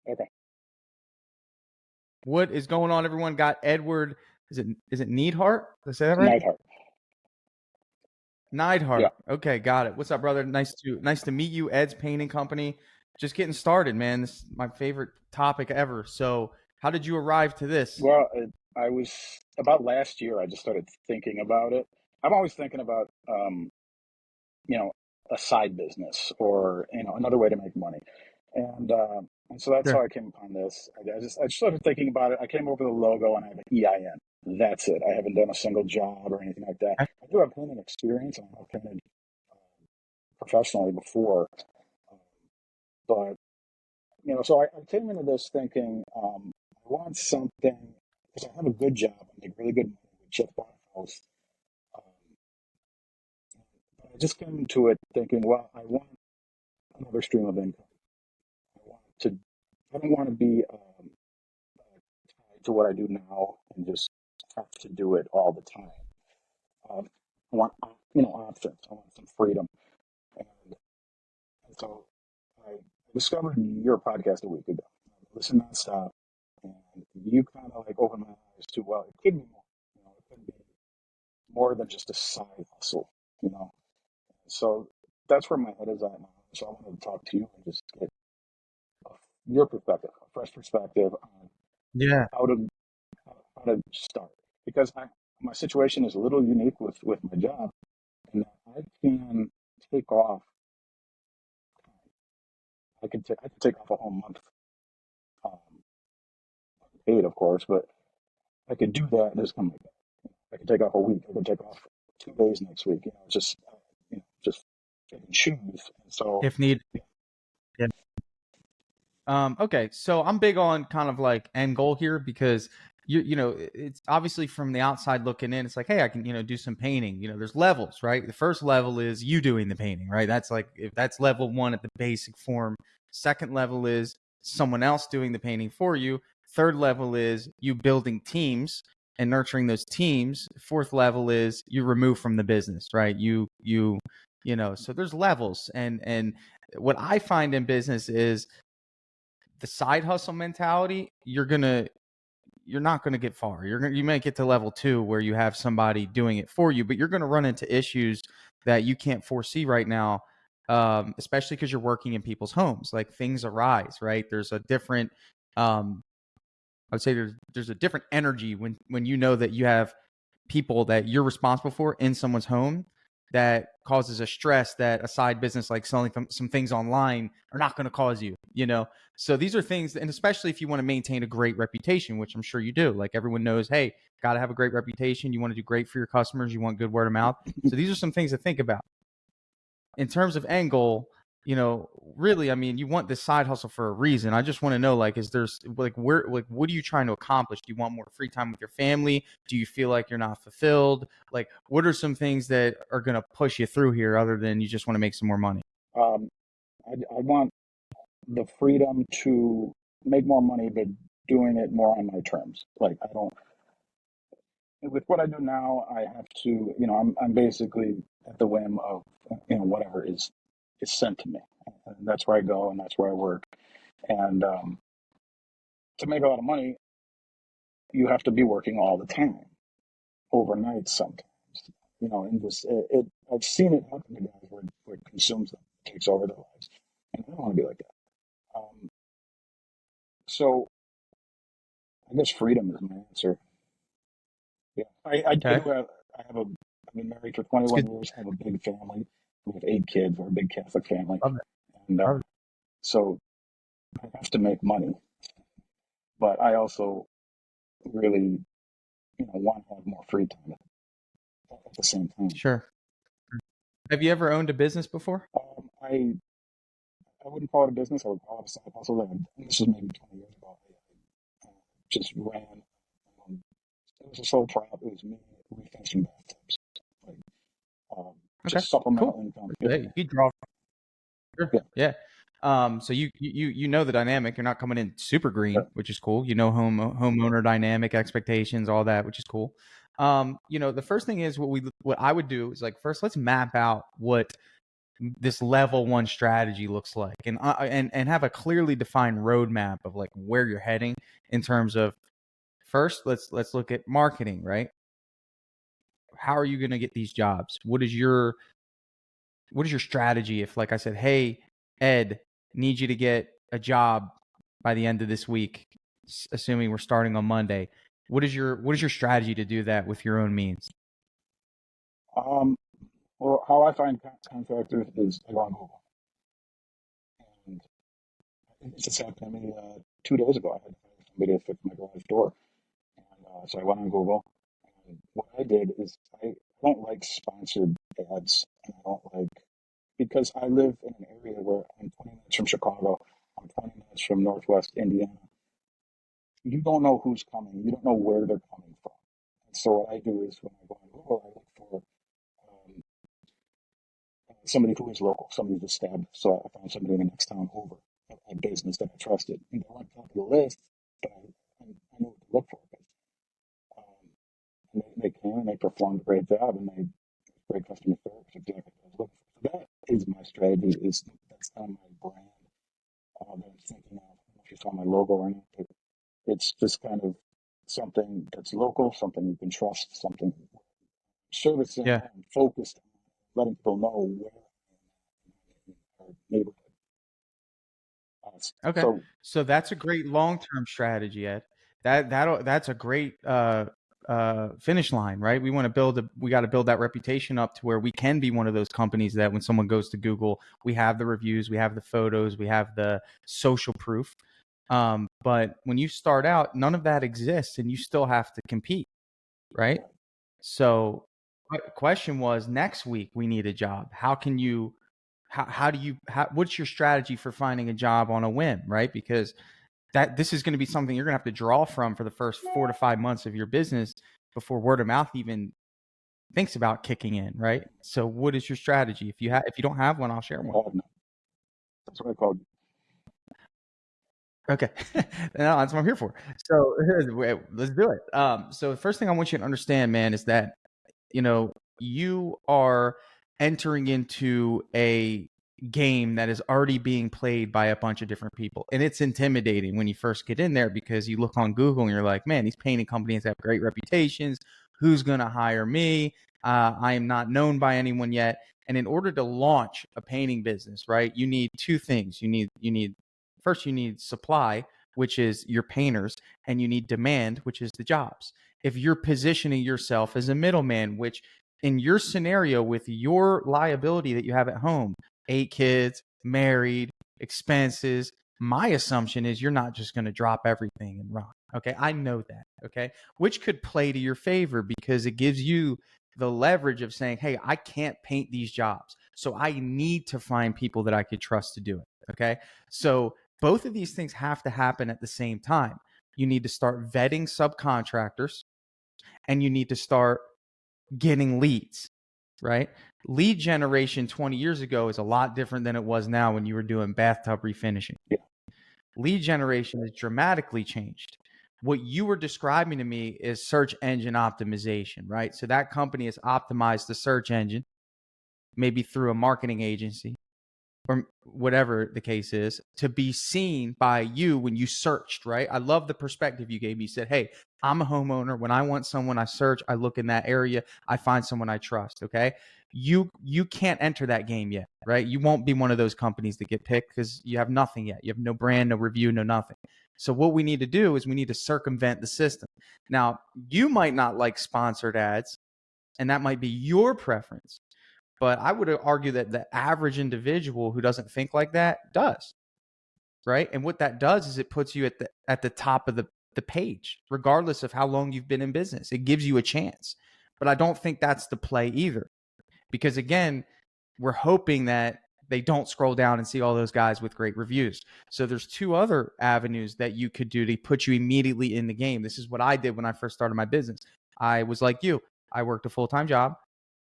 Okay. What is going on, everyone? Got Edward. Is it Neidhart? Did I say that right? Neidhart. Neidhart. Yeah. Okay, got it. What's up, brother? Nice to meet you. Ed's Painting Company. Just getting started, man. This is my favorite topic ever. So, how did you arrive to this? Well, I was about last year. I just started thinking about it. I'm always thinking about, you know, a side business or another way to make money, and so that's how Sure. I came upon this. I just started thinking about it. I came over the logo and I have an EIN. That's it. I haven't done a single job or anything like that. Okay. I do have painting experience and I've painted professionally before, um, but so I came into this thinking I want something because I have a good job. I make really good money. We just bought a house. Um, but I just came into it thinking, well, I want another stream of income. I want to. I don't want to be tied to what I do now and just have to do it all the time. I want options. I want some freedom, and, and so I discovered your podcast a week ago. I listened nonstop, and you kind of like opened my eyes to, well, it could be more. It could be more than just a side hustle. You know, so that's where my head is at now. So I wanted to talk to you and just get a, your perspective, a fresh perspective on Yeah. how to how to start because my situation is a little unique with my job, and I can take off. I can take off a whole month, um, paid, of course, but I could do that and just come back. I could take off a week. I could take off 2 days next week. Just pick and choose. And so, If need. yeah, Yeah. Okay, so I'm big on kind of like end goal here because it's obviously from the outside looking in, it's like, hey, I can, do some painting. There's levels, right? The first level is you doing the painting, right? That's like if that's level one at the basic form. Second level is someone else doing the painting for you. Third level is you building teams and nurturing those teams. Fourth level is you remove from the business, right? So there's levels and what I find in business is the side hustle mentality, you're not gonna get far. You may get to level 2 where you have somebody doing it for you, but you're gonna run into issues that you can't foresee right now, especially because you're working in people's homes. Like things arise, right? There's a different, I would say there's a different energy when you know that you have people that you're responsible for in someone's home that causes a stress that a side business like selling some things online are not going to cause you. So these are things, and especially if you want to maintain a great reputation, which I'm sure you do. Like everyone knows, hey, got to have a great reputation. You want to do great for your customers. You want good word of mouth. So these are some things to think about in terms of end goal. Really, I mean, you want this side hustle for a reason. I just want to know, like, is there's like where, like, what are you trying to accomplish? Do you want more free time with your family? Do you feel like you're not fulfilled? Like, what are some things that are going to push you through here other than you just want to make some more money? um, I want the freedom to make more money, but doing it more on my terms. Like I don't. With what I do now, I have to. I'm basically at the whim of whatever is sent to me, and that's where I go, and that's where I work. And to make a lot of money, you have to be working all the time, overnight sometimes. And I've seen it happen to guys where it consumes them, takes over their lives, and I don't want to be like that. So I guess freedom is my answer. Yeah, I Okay, do have. I've been married for it's 21 good. years. I have a big family. We have 8 kids. We're a big Catholic family, Love it. and Love it. so I have to make money. But I also really, want to have more free time at the same time. Sure. Have you ever owned a business before? I wouldn't call it a business. I would call it a side hustle. This was maybe 20 years ago. I just ran. Um, it was a sole prop. It was me refinishing bathtubs, like Okay, just supplemental cool. income. Yeah, Hey, you draw. Sure. yeah, Yeah. So you know the dynamic. You're not coming in super yeah. green, which is cool. Homeowner dynamic expectations, all that, which is cool. The first thing is what I would do is like first let's map out what this level one strategy looks like, and have a clearly defined roadmap of like where you're heading in terms of, first, let's look at marketing, right? How are you going to get these jobs? What is your strategy if, like I said, hey, Ed, need you to get a job by the end of this week, assuming we're starting on Monday? What is your strategy to do that with your own means? Um, well, how I find contractors is I go on Google, and it just happened to me 2 days ago. I had somebody to fix my garage door, and so I went on Google. And what I did is I don't like sponsored ads, and I don't like because I live in an area where I'm 20 minutes from Chicago, I'm 20 minutes from Northwest Indiana. You don't know who's coming. You don't know where they're coming from. And so what I do is when I go on Google, I look for um, somebody who is local, somebody who's established. So I found somebody in the next town over, a business that I trusted. And they weren't top of the list, but I knew what to look for. Um, and they came and they performed a great job, and they great customer service, exactly what I was looking for. So that is my strategy. Is that's kind of my brand that I'm thinking of. I don't know if you saw my logo or not, but it's just kind of something that's local, something you can trust, something servicing Yeah. and focused on letting people know where in our neighborhood. Okay. So So that's a great long-term strategy, Ed. That's a great finish line, right? We got to build that reputation up to where we can be one of those companies that when someone goes to Google, we have the reviews, we have the photos, we have the social proof. But when you start out, none of that exists, and you still have to compete, right? So, question was, next week we need a job. How can you how do you what's your strategy for finding a job on a whim, right? Because this is going to be something you're going to have to draw from for the first 4 to 5 months of your business before word of mouth even thinks about kicking in, right? So what is your strategy? If you don't have one, I'll share one. that's what I called. Okay. No, that's what I'm here for. So let's do it. So the first thing I want you to understand, man, is that you are entering into a game that is already being played by a bunch of different people. And it's intimidating when you first get in there because you look on Google and you're like, man, these painting companies have great reputations. Who's going to hire me? I am not known by anyone yet. And in order to launch a painting business, right, you need two things. First, you need supply, which is your painters, and you need demand, which is the jobs. If you're positioning yourself as a middleman, which in your scenario with your liability that you have at home, 8 kids, married, expenses, my assumption is you're not just going to drop everything and run. Okay. I know that. Okay. Which could play to your favor because it gives you the leverage of saying, hey, I can't paint these jobs. So I need to find people that I could trust to do it. Okay. So both of these things have to happen at the same time. You need to start vetting subcontractors and you need to start getting leads, right? Lead generation 20 years ago is a lot different than it was now when you were doing bathtub refinishing. Yeah. Lead generation has dramatically changed. What you were describing to me is search engine optimization, right? So that company has optimized the search engine, maybe through a marketing agency or whatever the case is, to be seen by you when you searched, right? I love the perspective you gave me. You said, hey, I'm a homeowner. When I want someone, I search, I look in that area, I find someone I trust. Okay. You can't enter that game yet, right? You won't be one of those companies that get picked because you have nothing yet. You have no brand, no review, no nothing. So what we need to do is we need to circumvent the system. Now, you might not like sponsored ads, and that might be your preference. But I would argue that the average individual who doesn't think like that does, right? And what that does is it puts you at the top of the page, regardless of how long you've been in business. It gives you a chance. But I don't think that's the play either. Because again, we're hoping that they don't scroll down and see all those guys with great reviews. So there's two other avenues that you could do to put you immediately in the game. This is what I did when I first started my business. I was like you. I worked a full-time job.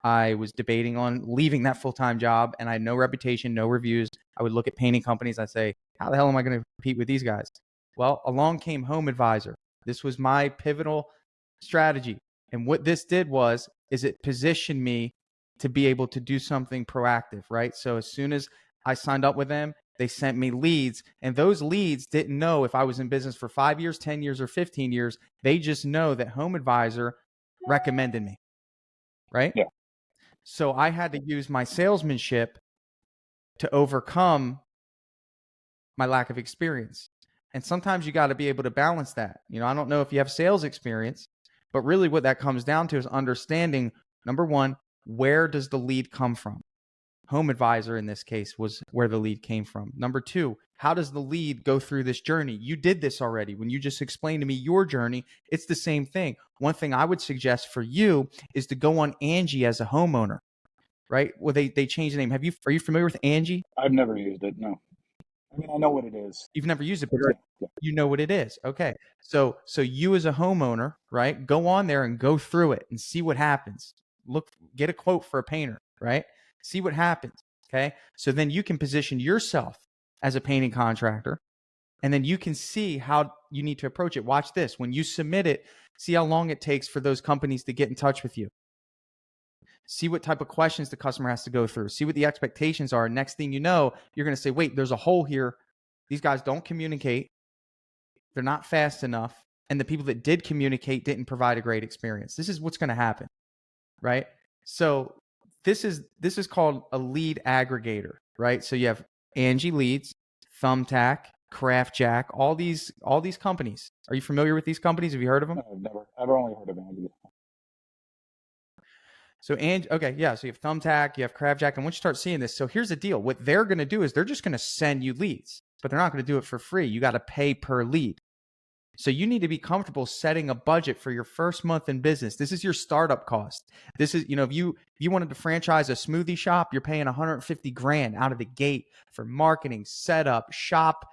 I was debating on leaving that full-time job and I had no reputation, no reviews. I would look at painting companies. I'd say, how the hell am I going to compete with these guys? Well, along came Home Advisor. This was my pivotal strategy. And what this did is it positioned me to be able to do something proactive, right? So as soon as I signed up with them, they sent me leads, and those leads didn't know if I was in business for 5 years, 10 years, or 15 years. They just know that Home Advisor recommended me, right? Yeah. So I had to use my salesmanship to overcome my lack of experience. And sometimes you got to be able to balance that. I don't know if you have sales experience, but really what that comes down to is understanding, number one, where does the lead come from? Home Advisor in this case was where the lead came from. Number two, how does the lead go through this journey? You did this already. When you just explained to me your journey, it's the same thing. One thing I would suggest for you is to go on Angie as a homeowner, right? Well, they changed the name. Are you familiar with Angie? I've never used it. No. I mean, I know what it is. You've never used it, but Yeah. Yeah. you know what it is. Okay. So you as a homeowner, right? Go on there and go through it and see what happens. Get a quote for a painter, right? See what happens. Okay. So then you can position yourself as a painting contractor, and then you can see how you need to approach it. Watch this. When you submit it, see how long it takes for those companies to get in touch with you. See what type of questions the customer has to go through. See what the expectations are. Next thing you know, you're going to say, wait, there's a hole here. These guys don't communicate. They're not fast enough. And the people that did communicate didn't provide a great experience. This is what's going to happen, right? So this is called a lead aggregator, right? So you have Angie Leads, Thumbtack, CraftJack, all these companies. Are you familiar with these companies? Have you heard of them? No, I've only heard of Angie. So, okay, yeah. So you have Thumbtack, you have CraftJack, and once you start seeing this, so here's the deal. What they're going to do is they're just going to send you leads, but they're not going to do it for free. You got to pay per lead. So you need to be comfortable setting a budget for your first month in business. This is your startup cost. This is, if you wanted to franchise a smoothie shop, you're paying 150 grand out of the gate for marketing, setup, shop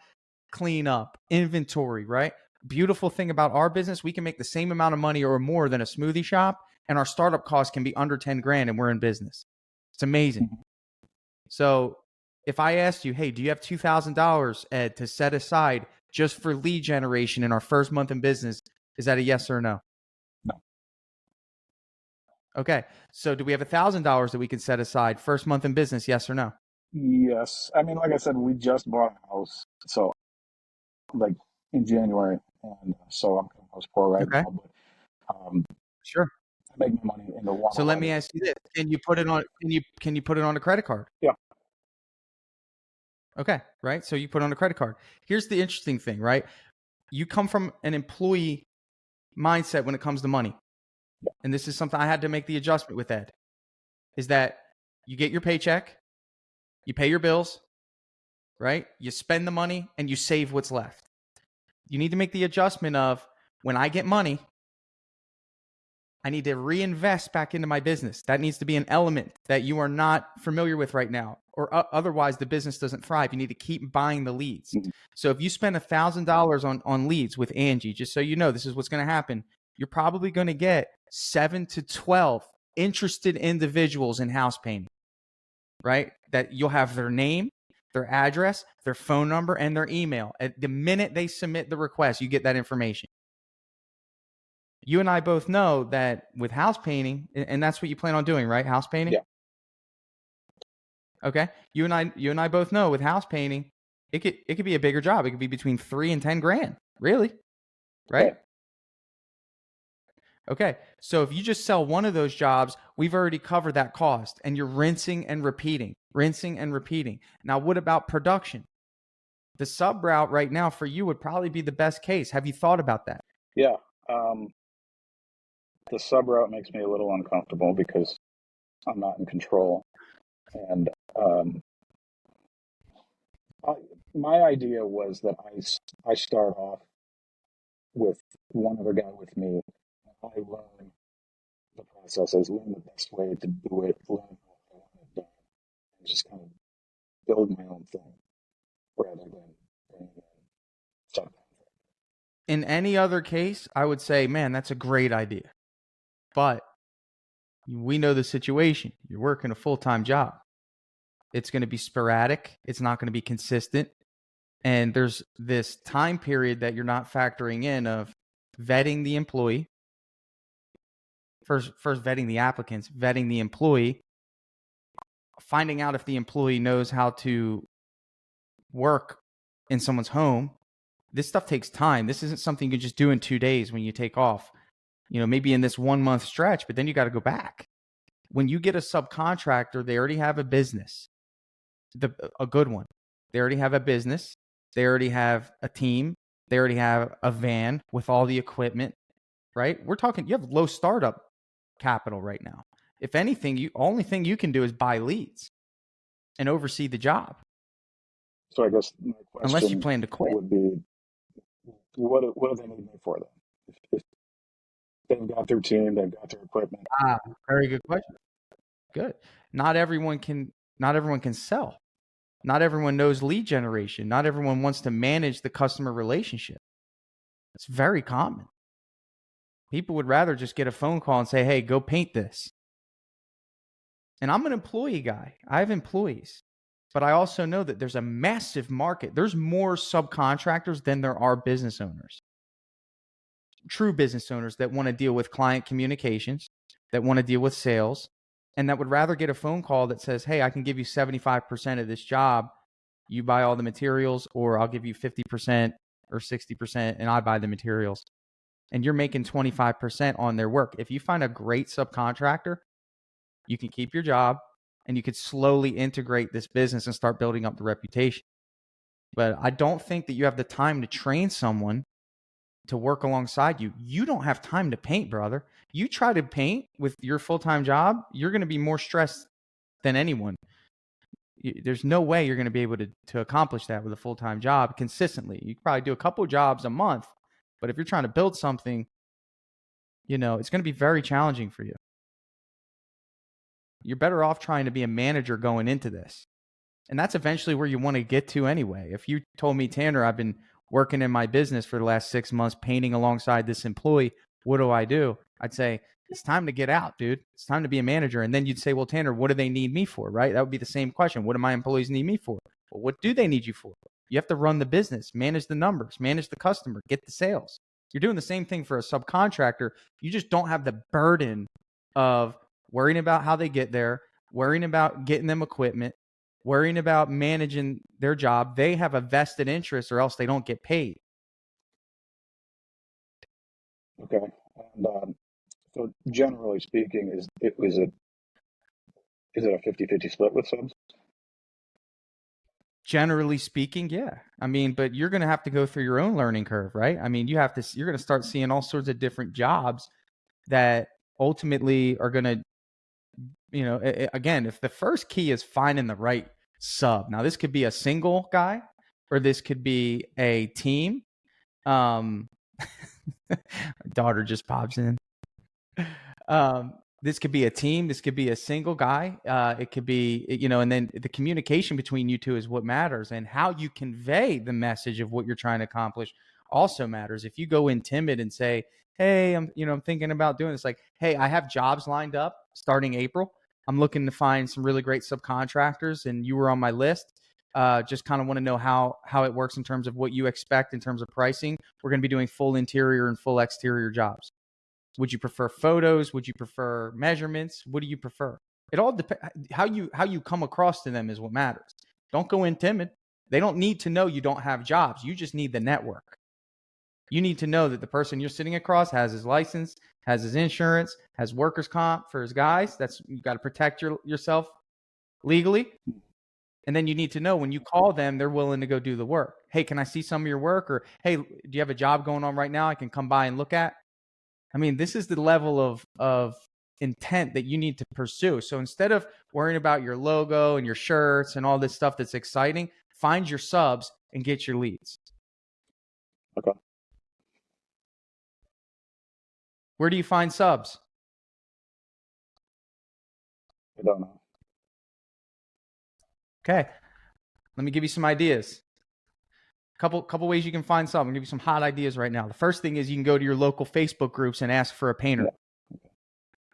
cleanup, inventory, right? Beautiful thing about our business, we can make the same amount of money or more than a smoothie shop, and our startup cost can be under 10 grand and we're in business. It's amazing. So if I asked you, hey, do you have $2,000, Ed, to set aside just for lead generation in our first month in business, is that a yes or a no? No. Okay. So do we have $1,000 that we can set aside first month in business, yes or no? Yes. I mean, like I said, we just bought a house. So, like in January. And so I'm kind of house poor right now. But sure. I make my money in the one. So let me ask you this. Can you put it on a credit card? Yeah. Okay, right? So you put on a credit card. Here's the interesting thing, right? You come from an employee mindset when it comes to money. Yeah. And this is something I had to make the adjustment with Ed, is that you get your paycheck, you pay your bills, right? You spend the money and you save what's left. You need to make the adjustment of, when I get money, I need to reinvest back into my business. That needs to be an element that you are not familiar with right now, or otherwise the business doesn't thrive. You need to keep buying the leads. Mm-hmm. So if you spend $1,000 on leads with Angie, just so you know, this is what's going to happen. You're probably going to get 7 to 12 interested individuals in house painting, right? That you'll have their name, their address, their phone number, and their email. At the minute they submit the request, you get that information. You and I both know that with house painting, and that's what you plan on doing, right? House painting? Yeah. Okay. You and I both know with house painting, it could be a bigger job. It could be between 3 and 10 grand. Really? Right? Okay. Okay. So if you just sell one of those jobs, we've already covered that cost, and you're rinsing and repeating. Now, what about production? The sub route right now for you would probably be the best case. Have you thought about that? Yeah. The sub route makes me a little uncomfortable because I'm not in control. And my idea was that I start off with one other guy with me. I learn the processes, learn the best way to do it, learn how I want it done, and just kind of build my own thing rather than bringing in something. In any other case, I would say, man, that's a great idea. But we know the situation. You're working a full-time job. It's going to be sporadic. It's not going to be consistent. And there's this time period that you're not factoring in of vetting the employee. First vetting the applicants, vetting the employee, finding out if the employee knows how to work in someone's home. This stuff takes time. This isn't something you can just do in 2 days when you take off, maybe in this 1 month stretch, but then you got to go back. When you get a subcontractor, they already have a business, a good one. They already have a business. They already have a team. They already have a van with all the equipment, right? We're talking, you have low startup capital right now. If anything, only thing you can do is buy leads and oversee the job. So I guess my Unless you question plan to quit. would be, what do they need me for then? If they've got their team, they've got their equipment. Very good question. Good. Not everyone can sell. Not everyone knows lead generation. Not everyone wants to manage the customer relationship. It's very common. People would rather just get a phone call and say, hey, go paint this. And I'm an employee guy. I have employees. But I also know that there's a massive market. There's more subcontractors than there are business owners. True business owners that want to deal with client communications, that want to deal with sales, and that would rather get a phone call that says, hey, I can give you 75% of this job. You buy all the materials, or I'll give you 50% or 60% and I buy the materials. And you're making 25% on their work. If you find a great subcontractor, you can keep your job and you could slowly integrate this business and start building up the reputation. But I don't think that you have the time to train someone to work alongside you. You don't have time to paint, brother. You try to paint with your full-time job, you're going to be more stressed than anyone. There's no way you're going to be able to accomplish that with a full-time job consistently. You can probably do a couple of jobs a month, but if you're trying to build something, it's going to be very challenging for you. You're better off trying to be a manager going into this. And that's eventually where you want to get to anyway. If you told me, Tanner, I've been working in my business for the last 6 months, painting alongside this employee, what do I do? I'd say, it's time to get out, dude. It's time to be a manager. And then you'd say, well, Tanner, what do they need me for, right? That would be the same question. What do my employees need me for? Well, what do they need you for? You have to run the business, manage the numbers, manage the customer, get the sales. You're doing the same thing for a subcontractor. You just don't have the burden of worrying about how they get there, worrying about getting them equipment, worrying about managing their job. They have a vested interest or else they don't get paid. Okay. And so generally speaking, is it a 50-50 split with subs? Generally speaking, yeah. I mean, but you're going to have to go through your own learning curve, right? I mean, you're going to start seeing all sorts of different jobs that ultimately are going to, again, if the first key is finding the right sub. Now, this could be a single guy or this could be a team. My daughter just pops in. This could be a team. This could be a single guy. It could be, and then the communication between you two is what matters, and how you convey the message of what you're trying to accomplish also matters. If you go in timid and say, hey, I'm thinking about doing this, like, hey, I have jobs lined up starting April. I'm looking to find some really great subcontractors and you were on my list. Just kind of want to know how it works in terms of what you expect in terms of pricing. We're going to be doing full interior and full exterior jobs. Would you prefer photos? Would you prefer measurements? What do you prefer? It all depends. How you come across to them is what matters. Don't go in timid. They don't need to know you don't have jobs. You just need the network. You need to know that the person you're sitting across has his license, has his insurance, has workers' comp for his guys. You got to protect yourself legally. And then you need to know when you call them, they're willing to go do the work. Hey, can I see some of your work? Or, hey, do you have a job going on right now I can come by and look at? I mean, this is the level of intent that you need to pursue. So instead of worrying about your logo and your shirts and all this stuff that's exciting, find your subs and get your leads. Okay. Where do you find subs? I don't know. Okay. Let me give you some ideas. Couple ways you can find some. I'm gonna give you some hot ideas right now. The first thing is you can go to your local Facebook groups and ask for a painter. Yeah.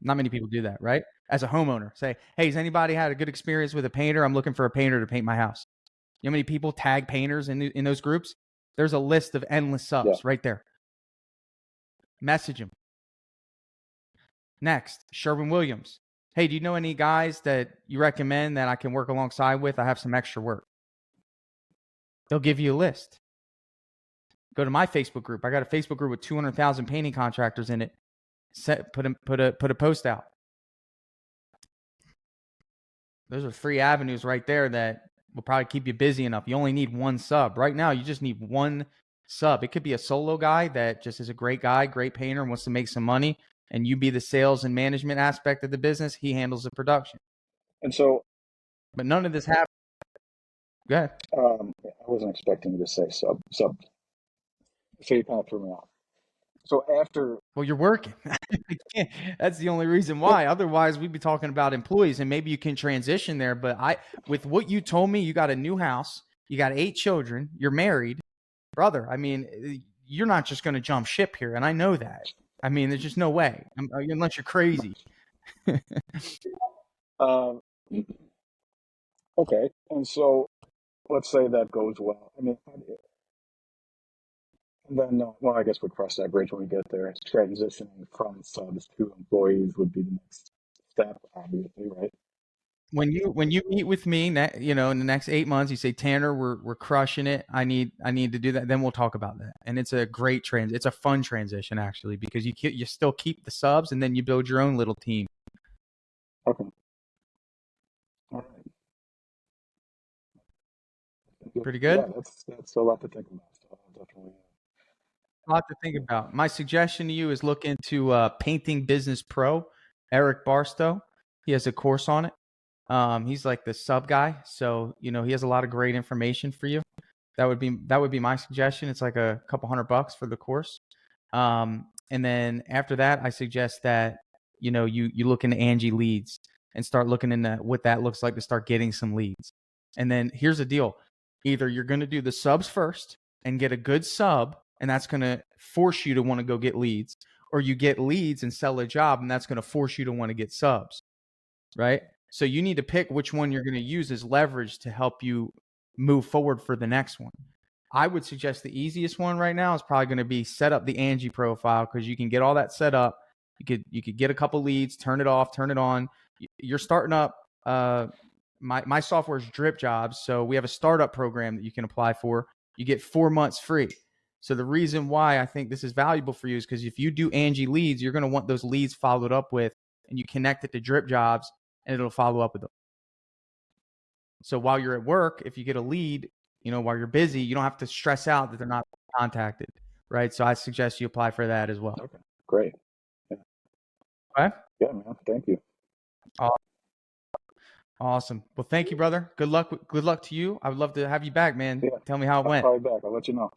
Not many people do that, right? As a homeowner, say, hey, has anybody had a good experience with a painter? I'm looking for a painter to paint my house. You know how many people tag painters in those groups? There's a list of endless subs right there. Message them. Next, Sherwin-Williams. Hey, do you know any guys that you recommend that I can work alongside with? I have some extra work. They'll give you a list. Go to my Facebook group. I got a Facebook group with 200,000 painting contractors in it. Put a post out. Those are free avenues right there that will probably keep you busy enough. You only need one sub. Right now, you just need one sub. It could be a solo guy that just is a great guy, great painter, wants to make some money, and you be the sales and management aspect of the business. He handles the production. And so, But none of this happens. Go ahead. I wasn't expecting you to say sub. So you kind of threw me off. So after, Well, you're working. That's the only reason why. Otherwise, we'd be talking about employees, and maybe you can transition there. But with what you told me, you got a new house, you got 8 children, you're married, brother. I mean, you're not just going to jump ship here, and I know that. I mean, there's just no way, unless you're crazy. um, okay, and so let's say that goes well. I mean, and then, well, I guess we'll cross that bridge when we get there. Transitioning from subs to employees would be the next step, obviously, right? When you meet with me, in the next 8 months, you say, Tanner, we're crushing it. I need to do that. Then we'll talk about that. And it's a great it's a fun transition actually, because you still keep the subs and then you build your own little team. Okay. All right. Pretty Yeah, good. that's a lot to think about. So I'll definitely. A lot to think about. My suggestion to you is look into Painting Business Pro, Eric Barstow. He has a course on it. He's like the sub guy, so he has a lot of great information for you. That would be my suggestion. It's like a couple $100 for the course. And then after that, I suggest that you look into Angie Leads and start looking into what that looks like to start getting some leads. And then here's the deal: either you're going to do the subs first and get a good sub, and that's going to force you to want to go get leads, or you get leads and sell a job, and that's going to force you to want to get subs, right? So you need to pick which one you're going to use as leverage to help you move forward for the next one. I would suggest the easiest one right now is probably going to be set up the Angie profile, because you can get all that set up. You could get a couple leads, turn it off, turn it on. You're starting up. My software is Dripjobs, so we have a startup program that you can apply for. You get 4 months free. So the reason why I think this is valuable for you is because if you do Angie Leads, you're going to want those leads followed up with, and you connect it to Dripjobs, and it'll follow up with them. So while you're at work, if you get a lead, while you're busy, you don't have to stress out that they're not contacted, right? So I suggest you apply for that as well. Okay, great. Yeah. Okay. Yeah, man. Thank you. Awesome. Well, thank you, brother. Good luck to you. I would love to have you back, man. Yeah. Tell me how it I'll went. call you back. I'll let you know.